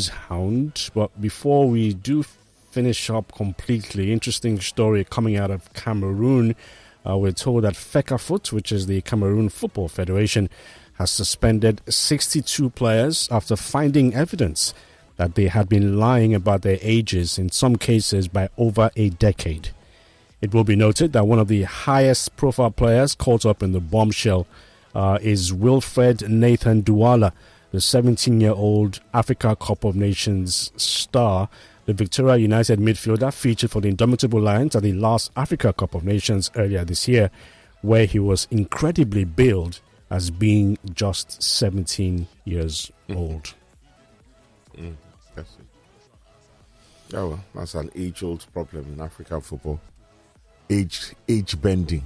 Hound. But before we do finish up completely, interesting story coming out of Cameroon. We're told that FECAFOOT, which is the Cameroon Football Federation, has suspended 62 players after finding evidence that they had been lying about their ages, in some cases by over a decade. It will be noted that one of the highest profile players caught up in the bombshell is Wilfred Nathan Douala, the 17-year-old Africa Cup of Nations star. The Victoria United midfielder featured for the Indomitable Lions at the last Africa Cup of Nations earlier this year, where he was incredibly billed as being just 17 years old. That's it. Oh, well, that's an age-old problem in African football. Age bending.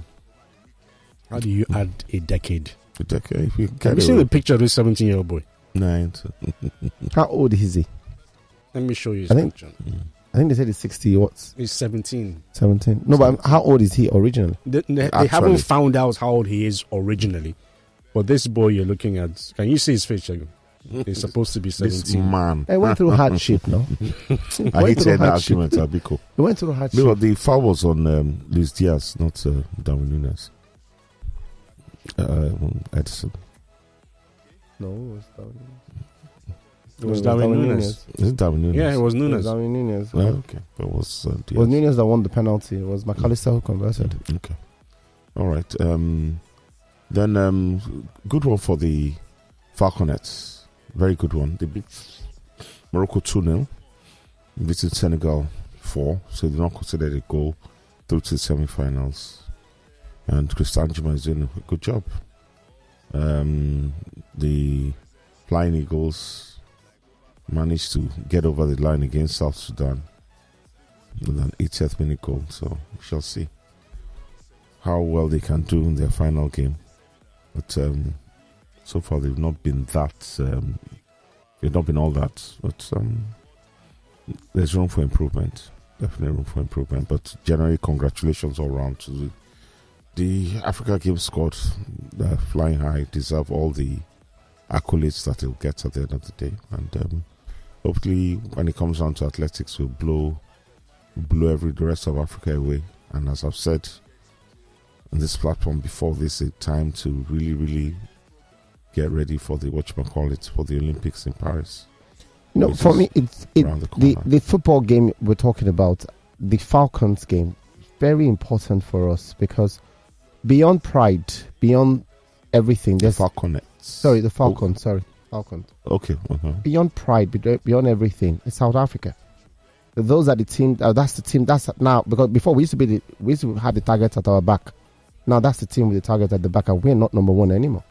How do you add a decade? A decade. Have you seen the picture of this 17-year-old boy? No. How old is he? Let me show you his picture. I think they said he's 60 what? He's 17. 17. No, 17. But how old is he originally? They haven't found out how old he is originally. But this boy you're looking at, can you see his face? He's supposed to be 17. This man. He went through hardship, no? I hate saying that argument, Abiko. He went through hardship. No, the foul was on Luis Diaz, not Darwin Núñez. Edison. No, it was Darwin. It was Darwin Núñez. Is it Darwin Núñez? Yeah, it was Núñez. It was Darwin Núñez. Oh, okay. It was Diaz. It was Núñez that won the penalty. It was McAllister who converted. Okay. All right. Then good one for the Falconets. Very good one. They beat Morocco 2-0. Beating Senegal 4. So they not considered a goal through to the semi-finals. And Christian Juma is doing a good job. The Flying Eagles managed to get over the line against South Sudan with an 80th minute goal. So we shall see how well they can do in their final game. But so far they've not been that. They've not been all that. But there's room for improvement. Definitely room for improvement. But generally, congratulations all round to the Africa Games squad. They're flying high. Deserve all the accolades that they'll get at the end of the day. And hopefully, when it comes down to athletics, we'll blow the rest of Africa away. And as I've said on this platform before, this is a time to really, really get ready for the for the Olympics in Paris. You know, for me, it's the football game we're talking about, the Falcons game, very important for us because beyond pride, beyond everything, there's Falconets. Sorry, the Falcons. Sorry, Falcons. Okay. Beyond pride, beyond everything, it's South Africa. Those are the team. That's the team. That's now because before we used to have the targets at our back. Now that's the team with the targets at the back, and we're not number one anymore.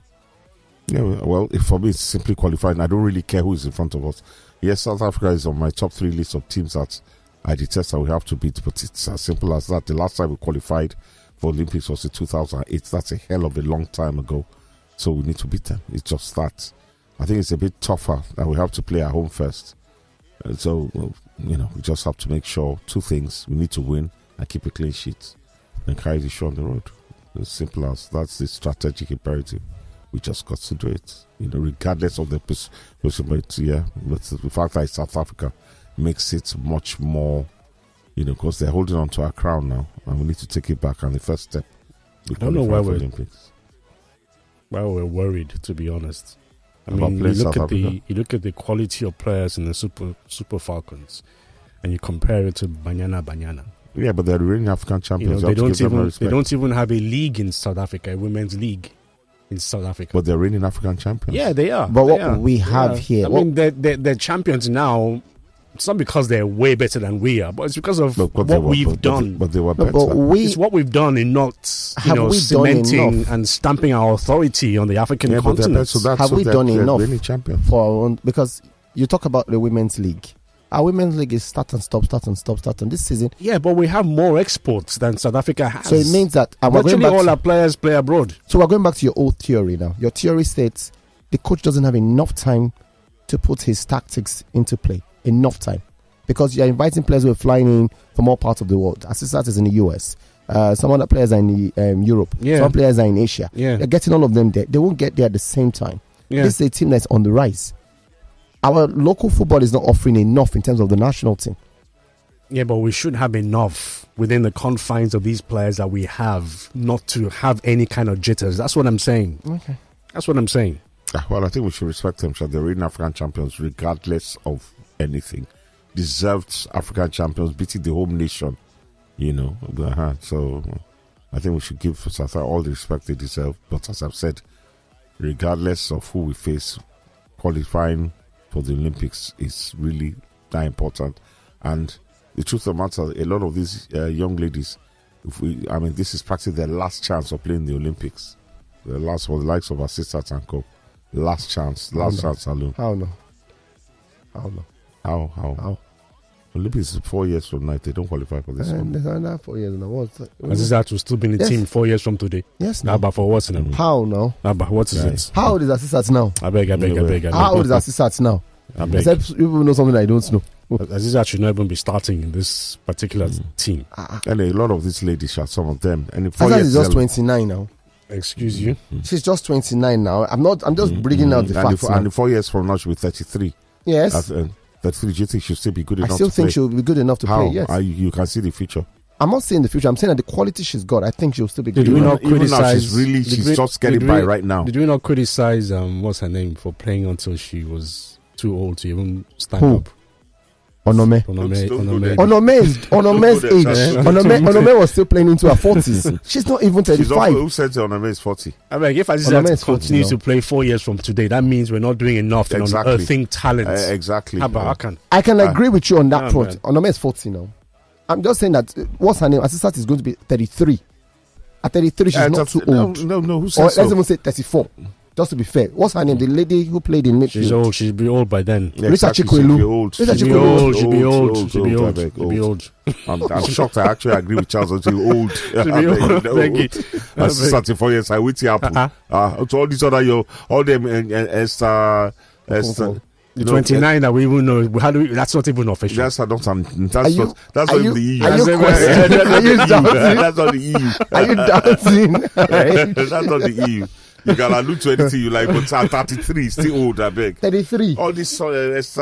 Yeah, well, for me, it's simply qualified. I don't really care who is in front of us. Yes, South Africa is on my top 3 list of teams that I detest that we have to beat, but it's as simple as that. The last time we qualified for Olympics was in 2008. That's a hell of a long time ago. So we need to beat them. It's just that. I think it's a bit tougher that we have to play at home first. So, we just have to make sure 2 things. We need to win and keep a clean sheet and carry the show on the road. As simple as that's the strategic imperative. We just got to do it, regardless of the possibility. Yeah, but the fact that it's South Africa makes it much more, because they're holding on to our crown now, and we need to take it back. And the first step, I don't know why we're worried, to be honest. I mean, you look at the quality of players in the Super Falcons, and you compare it to Banyana. Yeah, but they're reigning African champions. They don't even have a league in South Africa, a women's league in South Africa. But they're reigning African champions. Yeah, they are. But we have here... I mean, they're champions now. It's not because they're way better than we are, but it's because of what we've done. But they were better. It's what we've done in not cementing and stamping our authority on the African continent. Have we done enough for our own? Because you talk about the women's league. Our women's league is start and stop this season. Yeah, but we have more exports than South Africa has. So it means that virtually all our players play abroad. So we're going back to your old theory now. Your theory states the coach doesn't have enough time to put his tactics into play. Enough time. Because you're inviting players who are flying in from all parts of the world. Asisat is in the US. Some other players are in Europe. Yeah. Some players are in Asia. Yeah. You're getting all of them there. They won't get there at the same time. Yeah. This is a team that's on the rise. our local football is not offering enough in terms of the national team. Yeah, but we should have enough within the confines of these players that we have not to have any kind of jitters. That's what I'm saying. Okay. That's what I'm saying. Well, I think we should respect them. So they're reigning African champions regardless of anything. Deserved African champions, beating the home nation, you know. So I think we should give South Africa all the respect they deserve. But as I've said, regardless of who we face, qualifying for the Olympics is really that important. And the truth of the matter, a lot of these young ladies, this is practically their last chance of playing the Olympics. The last for the likes of Asisat and Co. Last chance alone. How no? How? Olympics is 4 years from now. They don't qualify for this one. There's another 4 years now. Asisat will still be in the team 4 years from today. Yes, no. But for what's now? How no? But what is it? How old is Asisat now? I beg. How old is Asisat now? I beg. Except you know something I don't know. Asisat should not even be starting in this particular team. And a lot of these ladies, some of them. And Asisat is just 29 now. Excuse you? She's just 29 now. I'm just bringing out the facts. And 4 years from now, she'll be 33. Yes. 33, do you think she'll still be good enough to play? I still think she'll be good enough to play, yes. You can see the future. I'm not saying the future. I'm saying that the quality she's got, I think she'll still be good enough. Even now, she's just getting by right now. Did we not criticize, what's her name, for playing until she was too old to even stand up? Onome's age. Onome was still playing into her 40s. She's not even 35. Who said Onome is 40? I mean, if Asisat continues to play 4 years from today, that means we're not doing enough in unearthing talent. Exactly. I can agree with you on that front. Onome is 40 now. I'm just saying that, what's her name? Asisat is going to be 33. At 33, she's not too old. No, who said so? Let's even say 34. Just to be fair, what's her name? The lady who played in midfield. She's old. She'll be old by then. Yeah, exactly. She'll be old. I'm shocked. I actually agree with Charles. She'll be old. That's 34 years. I wait here. To all these other all them Esther. The 29 that we even know. How do we? That's not even official. That's not even the EU. That's not the EU. Are you dancing? That's not the EU. You can allude to anything you like, but 33 is still old, I beg. 33. All this 33 is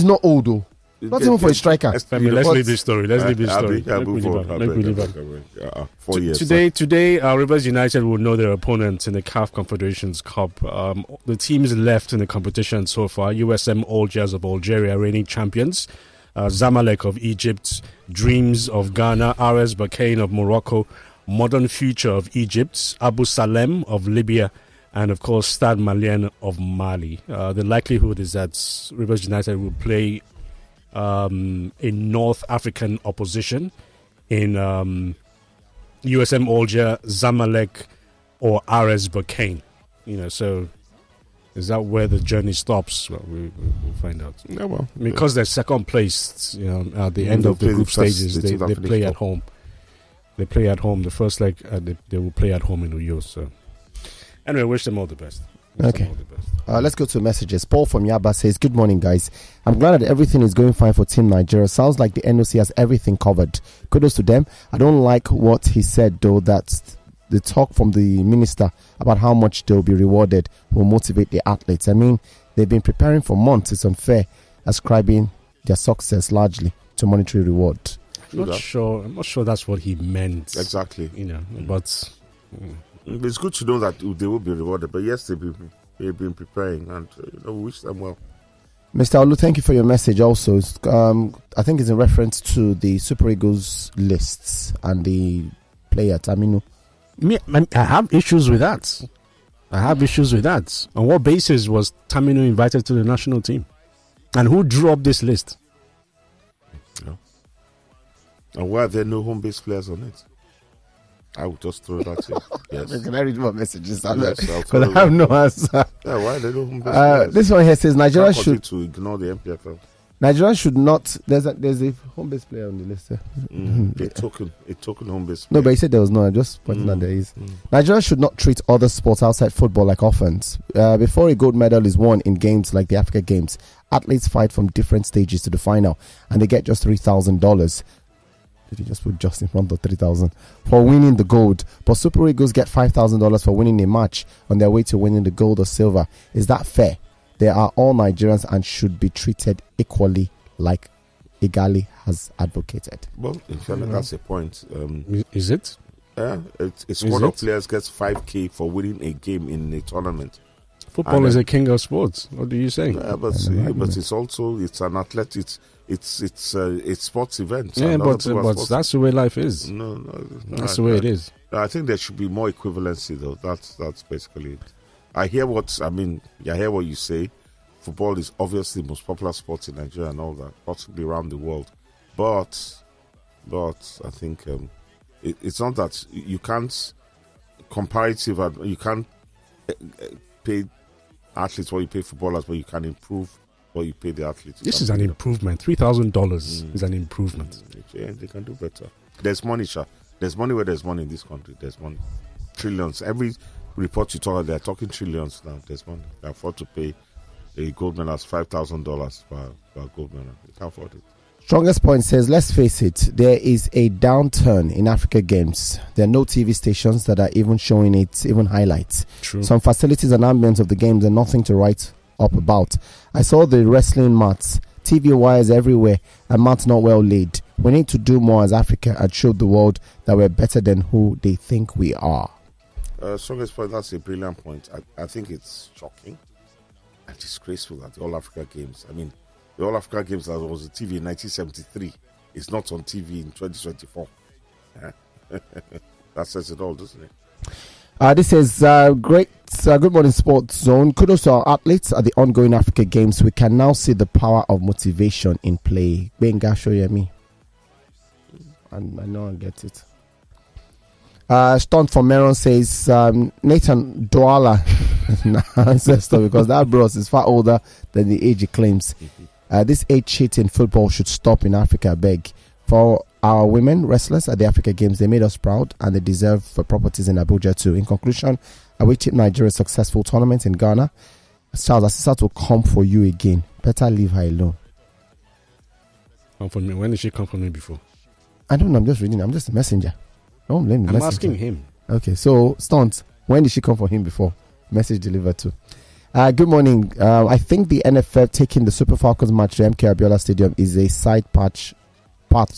not old though. Not even for a striker. Let's leave this story. Let's leave this story. 4 years. Today, Rivers United will know their opponents in the CAF Confederations Cup. The teams left in the competition so far: USM Algiers of Algeria, reigning champions; Zamalek of Egypt; Dreams of Ghana; RS Berkane of Morocco; Modern Future of Egypt; Abu Salem of Libya; and of course Stade Malien of Mali. The likelihood is that Rivers United will play in North African opposition in USM Alger, Zamalek, or RS Berkane. So is that where the journey stops? Well, we'll find out. Yeah, because they're second place, at the end of the group stages, they play at home. They play at home. The first leg, they will play at home in Uyo. So, anyway, wish them all the best. Okay. Let's go to messages. Paul from Yaba says, "Good morning, guys. I'm glad that everything is going fine for Team Nigeria. Sounds like the NOC has everything covered. Kudos to them. I don't like what he said, though, that the talk from the minister about how much they'll be rewarded will motivate the athletes. I mean, they've been preparing for months. It's unfair, ascribing their success largely to monetary reward." I'm not sure that's what he meant. Exactly. But it's good to know that they will be rewarded. But yes, they've been preparing, and we wish them well. Mr. Olu, thank you for your message. Also, I think it's in reference to the Super Eagles lists and the player Taminu. I have issues with that. On what basis was Taminu invited to the national team, and who drew up this list? And why are there no home-based players on it? I would just throw that in. Yes. Can I read more messages? Because I have no answer. Yeah, why are there no home-based players? This one here says Nigeria should to ignore the MPFL. Nigeria should not. There's a home-based player on the list. A token home-based player. No, but he said there was no. I'm just pointing out there is. Nigeria should not treat other sports outside football like offense. Before a gold medal is won in games like the Africa Games, athletes fight from different stages to the final, and they get just $3,000. Did you just put just in front of 3,000 for winning the gold? But Super Eagles get $5,000 for winning a match on their way to winning the gold or silver. Is that fair? They are all Nigerians and should be treated equally, like Igali has advocated. Well, in fact, that's a point. Is it? Yeah, a squad of players gets 5K for winning a game in a tournament. Football is a king of sports. What are you saying? Yeah, but it's also an athletic. It's a sports event. Yeah, but that's the way life is. No, that's the way it is. I think there should be more equivalency, though. That's basically it. I hear what you say. Football is obviously the most popular sport in Nigeria and all that, possibly around the world. But I think it's not that you can't you can't pay athletes what you pay footballers, but you can improve what you pay the athletes. This is an improvement. $3,000 is an improvement. Yeah, they can do better. There's money, Sha. There's money where there's money in this country. There's money. Trillions. Every report you talk about, they're talking trillions now. There's money. They afford to pay a gold medalist $5,000 for a gold medal. They can't afford it. Strongest point says, let's face it, there is a downturn in Africa Games. There are no TV stations that are even showing it, even highlights. True. Some facilities and ambience of the games are nothing to write up about. I saw the wrestling mats, TV wires everywhere, and mats not well laid. We need to do more as Africa and show the world that we're better than who they think we are. Strongest point, that's a brilliant point. I think it's shocking and disgraceful that the All Africa Games, the All Africa Games that was on TV in 1973 is not on TV in 2024. That says it all, doesn't it? This is great. Good morning, Sports Zone. Kudos to our athletes at the ongoing Africa Games. We can now see the power of motivation in play. Benga Shoyemi. I know I get it. Stunt from Meron says Nathan Douala ancestor, because that bros is far older than the age he claims. This age cheating football should stop in Africa, I beg. For our women wrestlers at the Africa Games, they made us proud and they deserve for properties in Abuja too. In conclusion, I wish Nigeria's successful tournament in Ghana. Charles, Asisat will come for you again. Better leave her alone. Come for me. When did she come for me before? I don't know. I'm just reading. I'm just a messenger. Don't blame me. I'm asking him. Okay, so Stunt, when did she come for him before? Message delivered to. Good morning. I think the NFF taking the Super Falcons match to MK Abiola Stadium is a side part. I got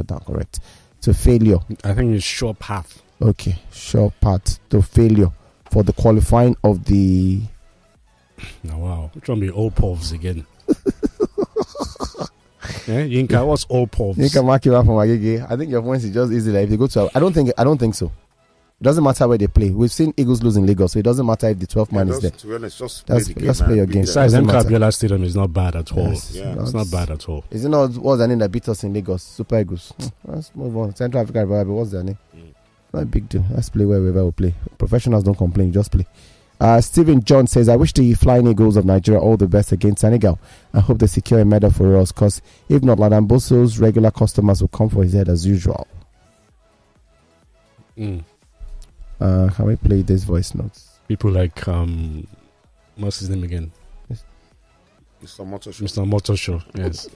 that correct. To failure. I think it's sure path. Okay, sure path to failure for the qualifying of the. Oh, wow, which one be old povs again? Yeah, Yinka, what's old povs? Yinka Makiwa from Agege. I think your points is just easy. Like if they go to, I don't think so. It doesn't matter where they play. We've seen Eagles lose in Lagos, so it doesn't matter if the 12th man is there. To be honest, just play your game. Besides, Abiola Stadium is not bad at all. Yes, yeah, it's not bad at all. Is it not what's their name that beat us in Lagos? Super Eagles. Let's move on. Central Africa, but what's their name? Not a big deal. Let's play wherever we play. Professionals don't complain, just play. Stephen John says, I wish the Flying Eagles of Nigeria all the best against Senegal. I hope they secure a medal for us, because if not, Ladamboso's regular customers will come for his head as usual. Can we play this voice notes? People like, what's his name again? Mr. Motosho, yes.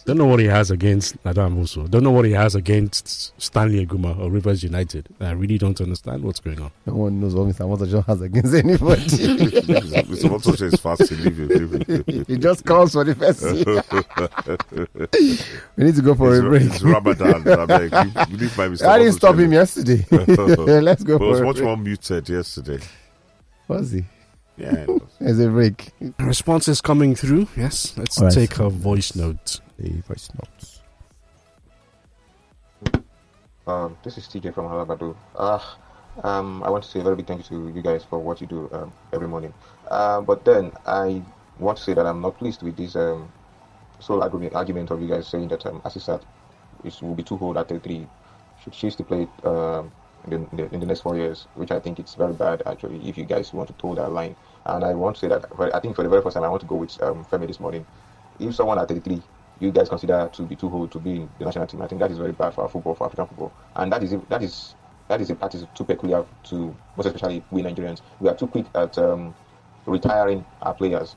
Don't know what he has against Ladamboso. Don't know what he has against Stanley Eguma or Rivers United. I really don't understand what's going on. No one knows what Mr. Motosho has against anybody. Mr. Motosho is fast to leave. He just calls for the first. We need to go for a break. It's Ramadan. I didn't stop him yesterday. Let's go for a break. He was much more muted yesterday. Was he? Yeah. There's a break. Response is coming through. Yes. Let's take a voice note. Voice notes. This is TJ from Halabado. I want to say a very big thank you to you guys for what you do every morning. But then I want to say that I'm not pleased with this sole argument of you guys saying that Asisat will be too old at 33. Should choose to play in the next 4 years, which I think it's very bad actually if you guys want to toe that line. And I want to say that I think for the very first time I want to go with Femi this morning. If someone at 33 you guys consider to be too old to be in the national team, I think that is very bad for our football, for African football, and that is a practice too peculiar to most especially we Nigerians. We are too quick at retiring our players,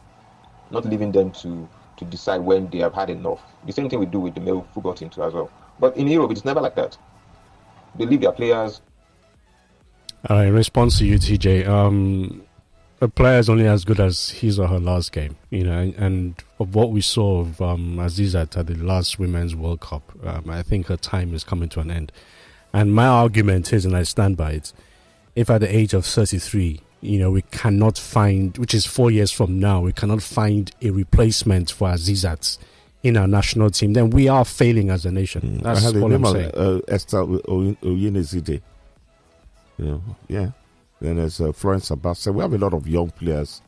not leaving them to decide when they have had enough. The same thing we do with the male football team too as well. But in Europe, it's never like that. They leave their players. All right, response to you, TJ. A player is only as good as his or her last game, and of what we saw of Asisat at the last Women's World Cup, I think her time is coming to an end. And my argument is, and I stand by it, if at the age of 33, we cannot find, which is 4 years from now, we cannot find a replacement for Asisat in our national team, then we are failing as a nation. That's what I'm saying. Esther Oyenezide. Yeah. Then there's Florence Sebastian. We have a lot of young players,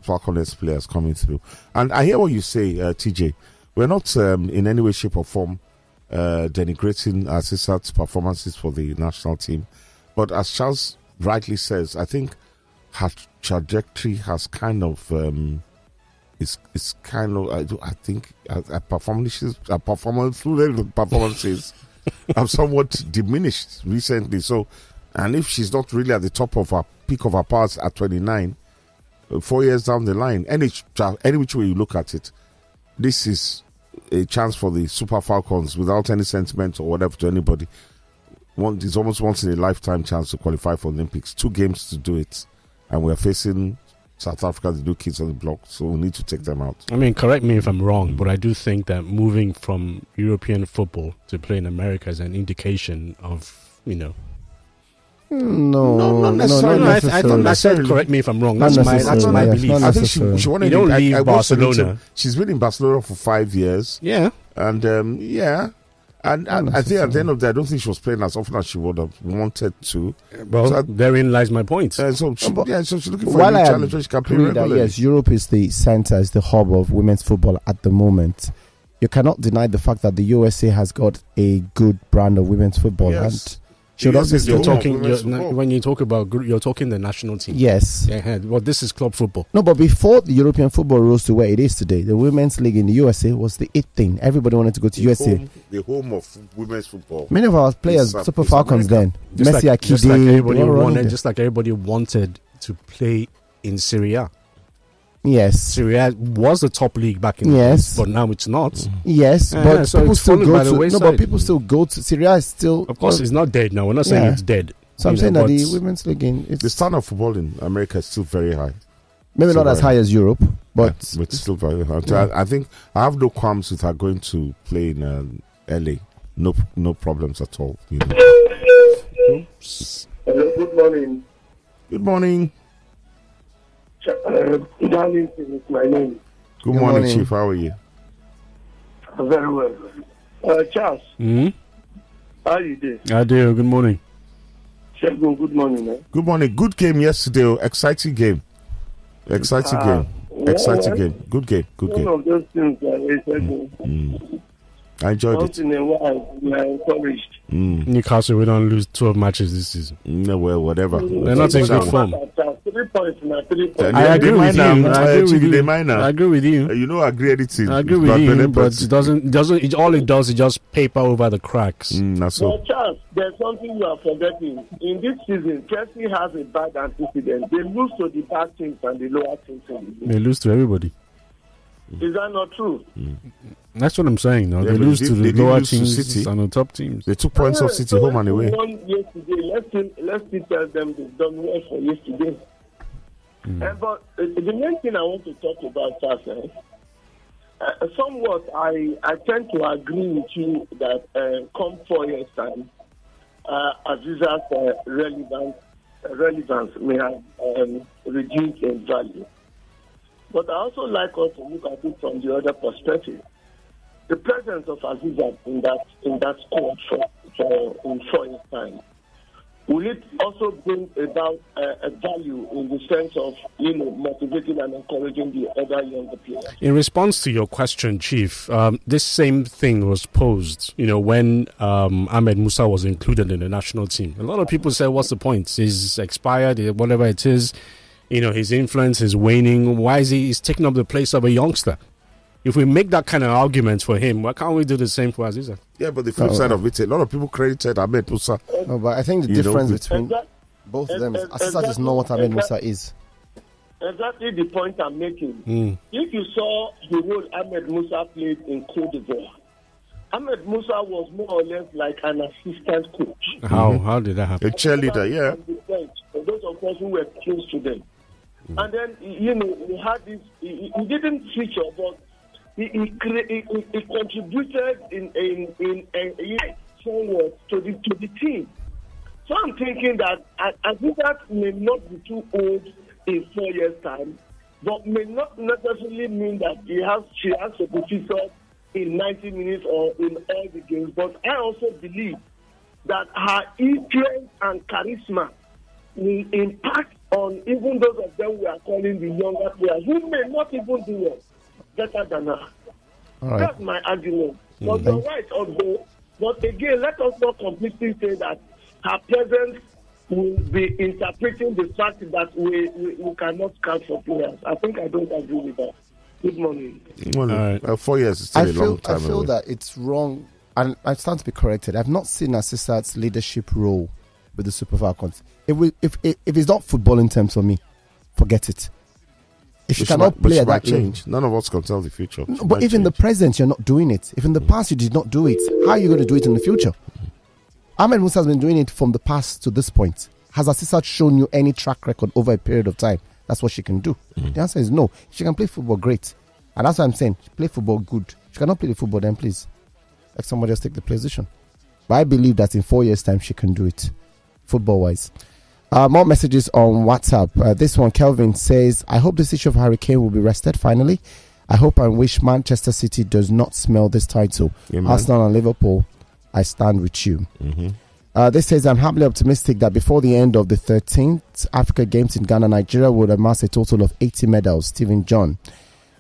Falconets players coming through. And I hear what you say, TJ. We're not in any way, shape or form denigrating Asisat's performances for the national team. But as Charles rightly says, I think her trajectory has kind of... It's kind of, I think, her performances have somewhat diminished recently. So, and if she's not really at the top of her peak of her powers at 29, 4 years down the line, any which way you look at it, this is a chance for the Super Falcons without any sentiment or whatever to anybody. It's almost once in a lifetime chance to qualify for Olympics. 2 games to do it, and we're facing South Africa, the new kids on the block, so we need to take them out. I mean, correct me if I'm wrong, but I do think that moving from European football to play in America is an indication of, No, not necessarily. I said, correct me if I'm wrong. That's my belief. I think she wanted you don't leave Barcelona. She's been in Barcelona for 5 years. Yeah. And, And I think at the end of the day, I don't think she was playing as often as she would have wanted to. Well, so therein lies my point. So she's looking for a new challenge where she can play regularly. Yes, Europe is the center, is the hub of women's football at the moment. You cannot deny the fact that the USA has got a good brand of women's football. Yes. And when you talk about, you're talking the national team. Yes. Yeah, well, this is club football. No, but before the European football rose to where it is today, the women's league in the USA was the it thing. Everybody wanted to go to USA. The home of women's football. Many of our players, Super Falcons then. Messi, just like everybody wanted to play in Serie A. Yes. Serie A was the top league back in the days, but now it's not. Yes, but so people still go to... No, but people still go to... Serie A is still... Of course, it's not dead now. We're not saying it's dead. So I'm saying that the women's league... The standard of football in America is still very high. Maybe not as high as Europe, but... Yeah, it's still very high. Yeah. I think I have no qualms with her going to play in LA. No problems at all. Oops. Good morning. Good morning. Darlington is my name. Good morning, Chief. How are you? Very well. Charles. How are you doing? I do. Good morning. Shegun, good morning. Good morning. Good game yesterday. Exciting game. Exciting game. Good game. One of those things that I enjoyed once it. in a while, we are encouraged. Newcastle, we don't lose 12 matches this season. No, well, whatever. They're not in good form. 3 points now. 3 points. I agree with you. I agree with you. You know, agree anything. I agree with you, but it doesn't. All it does is just paper over the cracks. That's so. Charles, there's something you are forgetting. In this season, Chelsea has a bad antecedent. They lose to the bad teams and the lower teams. They lose to everybody. Is that not true? That's what I'm saying. No, they lose to the lower teams and the top teams. They 2 points off City home and away. Yesterday, let's still tell them they've done well for yesterday. But the main thing I want to talk about, Charles, somewhat I tend to agree with you that come 4 years' time, Asisat's relevance may have reduced in value. But I also like us to look at it from the other perspective. The presence of Asisat in that squad in 4 years' time, will it also bring about a value in the sense of motivating and encouraging the other younger players? In response to your question, Chief, this same thing was posed, when Ahmed Musa was included in the national team. A lot of people say, "What's the point? He's expired, whatever it is." His influence is waning. Why is he's taking up the place of a youngster? If we make that kind of argument for him, why can't we do the same for Asisat? Yeah, but the flip side of it, a lot of people credited Ahmed Musa. No, but I think the difference between both of them is Asisat is not what Ahmed Musa is. Exactly the point I'm making. If you saw the role Ahmed Musa played in Cote d'Ivoire, Ahmed Musa was more or less like an assistant coach. How did that happen? A cheerleader, yeah. For those of us who were close to them. And then, you know, we had this, he didn't feature, but he contributed in forward to the team. So I'm thinking that Asisat may not be too old in 4 years' time, but may not necessarily mean that she has to be featured in 90 minutes or in all the games. But I also believe that her influence and charisma will impact on even those of them we are calling the younger players who may not even do well better than her. All right. That's my argument. But you're right, although. But again, let us not completely say that her presence will be interpreting the fact that we cannot scout for players. I think I don't agree with that. Good morning. Well, 4 years is still a long time I feel away. that it's wrong, and I stand to be corrected. I've not seen Asisat's leadership role with the Super Falcons. If it's not football in terms for me, forget it. If you cannot play at that change, none of us can tell the future. no, but if in the present you're not doing it, if in the past you did not do it, how are you going to do it in the future? Ahmed Musa has been doing it from the past to this point. Has Asisat shown you any track record over a period of time? That's what she can do. The answer is no. If she can play football, great. And that's what I'm saying. Play football, good. If she cannot play the football, then please, let somebody else take the position. But I believe that in 4 years' time, she can do it, football-wise. More messages on WhatsApp. This one, Kelvin says, I hope this issue of Hurricane will be rested finally. I hope and wish Manchester City does not smell this title. Arsenal and Liverpool, I stand with you. This says, I'm happily optimistic that before the end of the 13th Africa Games in Ghana, Nigeria would amass a total of 80 medals. Stephen John.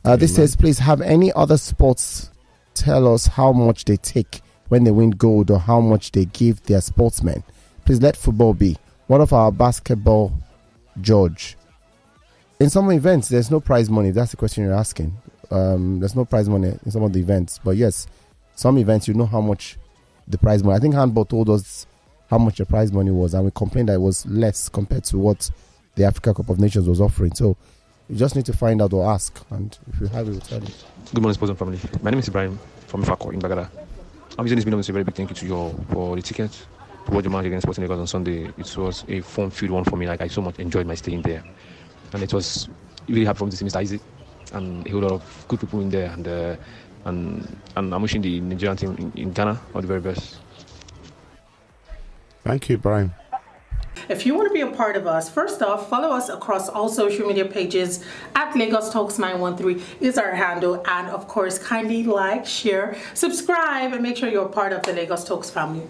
This says, please have any other sports tell us how much they take when they win gold or how much they give their sportsmen. Please let football be. What of our basketball, George? In some events, there's no prize money. That's the question you're asking. There's no prize money in some of the events. But yes, some events, you know how much the prize money. I think handball told us how much the prize money was, and we complained that it was less compared to what the Africa Cup of Nations was offering. So you just need to find out or ask, and if you have it, we'll tell you. Good morning, sports and family. My name is Ibrahim from Ifako in Bagada. I'm using this medium to say a very big thank you to you all for the ticket to watch the match against Sporting Lagos on Sunday. It was a fun-filled one for me. Like, I so much enjoyed my stay in there, and it was really happy from to see Mr. Isaac and a whole lot of good people in there. And I'm wishing the Nigerian team in Ghana all the very best. Thank you, Brian. If you want to be a part of us, first off, follow us across all social media pages at Lagos Talks 913 is our handle. And of course, kindly like, share, subscribe, and make sure you're a part of the Lagos Talks family.